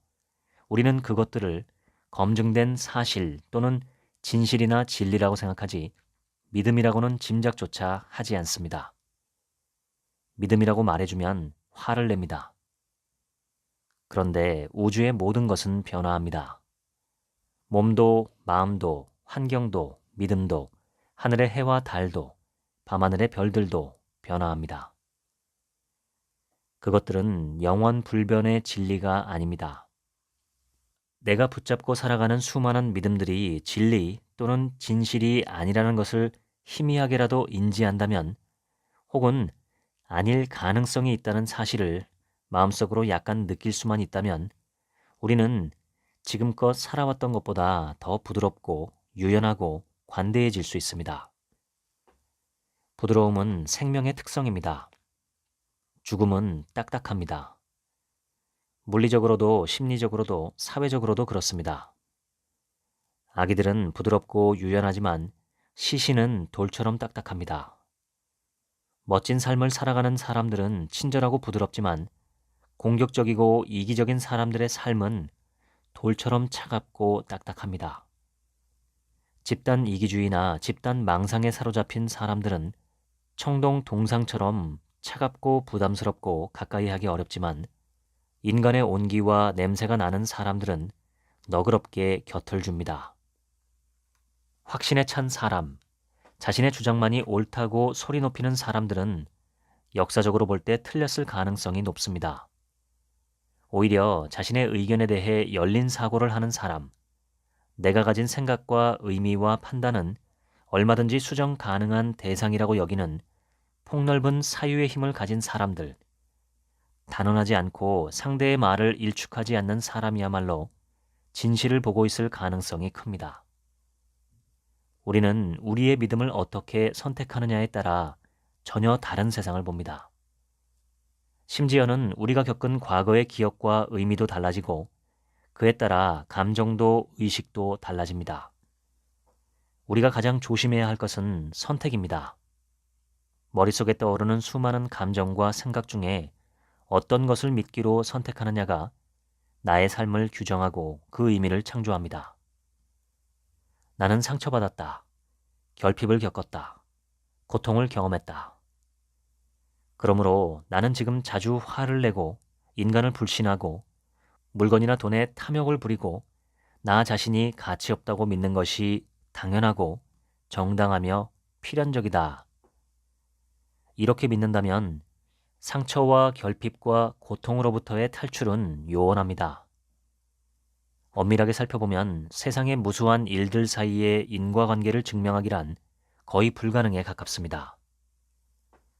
우리는 그것들을 검증된 사실 또는 진실이나 진리라고 생각하지 믿음이라고는 짐작조차 하지 않습니다. 믿음이라고 말해주면 화를 냅니다. 그런데 우주의 모든 것은 변화합니다. 몸도, 마음도, 환경도, 믿음도, 하늘의 해와 달도, 밤하늘의 별들도 변화합니다. 그것들은 영원 불변의 진리가 아닙니다. 내가 붙잡고 살아가는 수많은 믿음들이 진리 또는 진실이 아니라는 것을 희미하게라도 인지한다면, 혹은 아닐 가능성이 있다는 사실을 마음속으로 약간 느낄 수만 있다면, 우리는 지금껏 살아왔던 것보다 더 부드럽고 유연하고 관대해질 수 있습니다. 부드러움은 생명의 특성입니다. 죽음은 딱딱합니다. 물리적으로도 심리적으로도 사회적으로도 그렇습니다. 아기들은 부드럽고 유연하지만 시신은 돌처럼 딱딱합니다. 멋진 삶을 살아가는 사람들은 친절하고 부드럽지만 공격적이고 이기적인 사람들의 삶은 돌처럼 차갑고 딱딱합니다. 집단 이기주의나 집단 망상에 사로잡힌 사람들은 청동 동상처럼 차갑고 부담스럽고 가까이 하기 어렵지만, 인간의 온기와 냄새가 나는 사람들은 너그럽게 곁을 줍니다. 확신에 찬 사람, 자신의 주장만이 옳다고 소리 높이는 사람들은 역사적으로 볼 때 틀렸을 가능성이 높습니다. 오히려 자신의 의견에 대해 열린 사고를 하는 사람, 내가 가진 생각과 의미와 판단은 얼마든지 수정 가능한 대상이라고 여기는 폭넓은 사유의 힘을 가진 사람들, 단언하지 않고 상대의 말을 일축하지 않는 사람이야말로 진실을 보고 있을 가능성이 큽니다. 우리는 우리의 믿음을 어떻게 선택하느냐에 따라 전혀 다른 세상을 봅니다. 심지어는 우리가 겪은 과거의 기억과 의미도 달라지고 그에 따라 감정도 의식도 달라집니다. 우리가 가장 조심해야 할 것은 선택입니다. 머릿속에 떠오르는 수많은 감정과 생각 중에 어떤 것을 믿기로 선택하느냐가 나의 삶을 규정하고 그 의미를 창조합니다. 나는 상처받았다. 결핍을 겪었다. 고통을 경험했다. 그러므로 나는 지금 자주 화를 내고 인간을 불신하고 물건이나 돈에 탐욕을 부리고 나 자신이 가치 없다고 믿는 것이 당연하고 정당하며 필연적이다. 이렇게 믿는다면 상처와 결핍과 고통으로부터의 탈출은 요원합니다. 엄밀하게 살펴보면 세상의 무수한 일들 사이의 인과관계를 증명하기란 거의 불가능에 가깝습니다.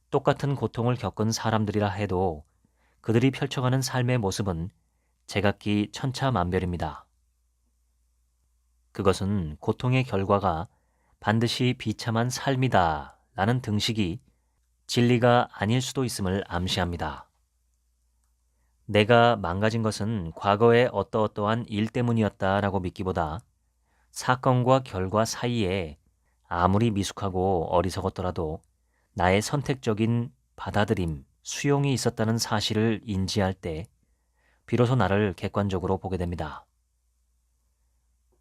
똑같은 고통을 겪은 사람들이라 해도 그들이 펼쳐가는 삶의 모습은 제각기 천차만별입니다. 그것은 고통의 결과가 반드시 비참한 삶이다 라는 등식이 진리가 아닐 수도 있음을 암시합니다. 내가 망가진 것은 과거의 어떠어떠한 일 때문이었다라고 믿기보다 사건과 결과 사이에 아무리 미숙하고 어리석었더라도 나의 선택적인 받아들임, 수용이 있었다는 사실을 인지할 때 비로소 나를 객관적으로 보게 됩니다.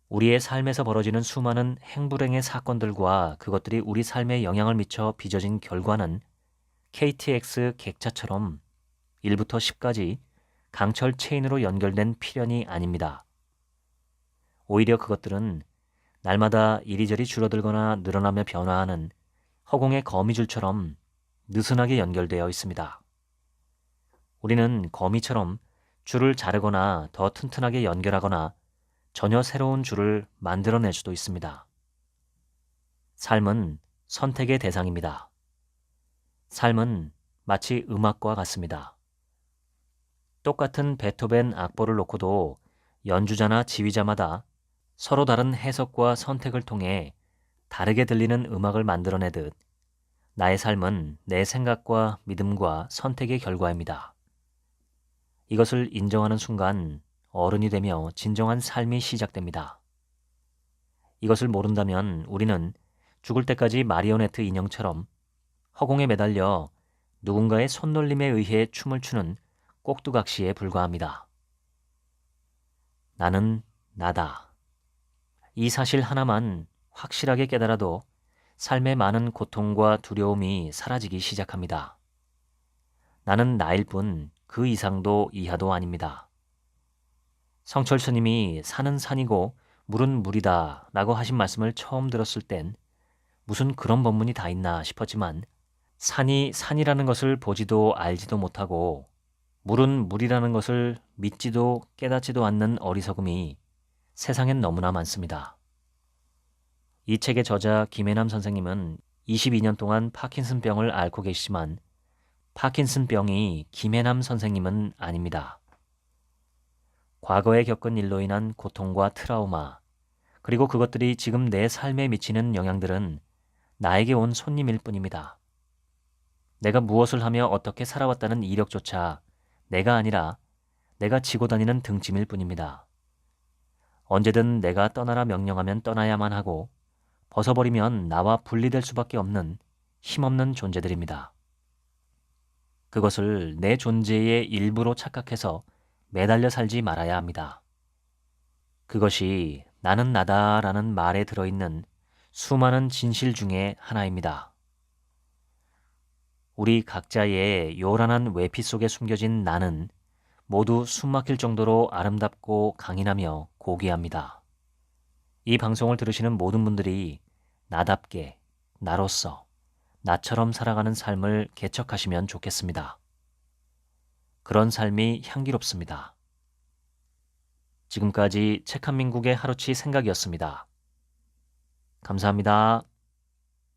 우리의 삶에서 벌어지는 수많은 행불행의 사건들과 그것들이 우리 삶에 영향을 미쳐 빚어진 결과는 KTX 객차처럼 1부터 10까지 강철 체인으로 연결된 필연이 아닙니다. 오히려 그것들은 날마다 이리저리 줄어들거나 늘어나며 변화하는 허공의 거미줄처럼 느슨하게 연결되어 있습니다. 우리는 거미처럼 줄을 자르거나 더 튼튼하게 연결하거나 전혀 새로운 줄을 만들어낼 수도 있습니다. 삶은 선택의 대상입니다. 삶은 마치 음악과 같습니다. 똑같은 베토벤 악보를 놓고도 연주자나 지휘자마다 서로 다른 해석과 선택을 통해 다르게 들리는 음악을 만들어내듯 나의 삶은 내 생각과 믿음과 선택의 결과입니다. 이것을 인정하는 순간 어른이 되며 진정한 삶이 시작됩니다. 이것을 모른다면 우리는 죽을 때까지 마리오네트 인형처럼 허공에 매달려 누군가의 손놀림에 의해 춤을 추는 꼭두각시에 불과합니다. 나는 나다. 이 사실 하나만 확실하게 깨달아도 삶의 많은 고통과 두려움이 사라지기 시작합니다. 나는 나일 뿐 그 이상도 이하도 아닙니다. 성철 스님이 산은 산이고 물은 물이다 라고 하신 말씀을 처음 들었을 땐 무슨 그런 법문이 다 있나 싶었지만 산이 산이라는 것을 보지도 알지도 못하고 물은 물이라는 것을 믿지도 깨닫지도 않는 어리석음이 세상엔 너무나 많습니다. 이 책의 저자 김혜남 선생님은 22년 동안 파킨슨병을 앓고 계시지만 파킨슨병이 김혜남 선생님은 아닙니다. 과거에 겪은 일로 인한 고통과 트라우마, 그리고 그것들이 지금 내 삶에 미치는 영향들은 나에게 온 손님일 뿐입니다. 내가 무엇을 하며 어떻게 살아왔다는 이력조차 내가 아니라 내가 지고 다니는 등짐일 뿐입니다. 언제든 내가 떠나라 명령하면 떠나야만 하고 벗어버리면 나와 분리될 수밖에 없는 힘없는 존재들입니다. 그것을 내 존재의 일부로 착각해서 매달려 살지 말아야 합니다. 그것이 나는 나다라는 말에 들어있는 수많은 진실 중에 하나입니다. 우리 각자의 요란한 외피 속에 숨겨진 나는 모두 숨막힐 정도로 아름답고 강인하며 고귀합니다. 이 방송을 들으시는 모든 분들이 나답게, 나로서, 나처럼 살아가는 삶을 개척하시면 좋겠습니다. 그런 삶이 향기롭습니다. 지금까지 책 한 민국의 하루치 생각이었습니다. 감사합니다.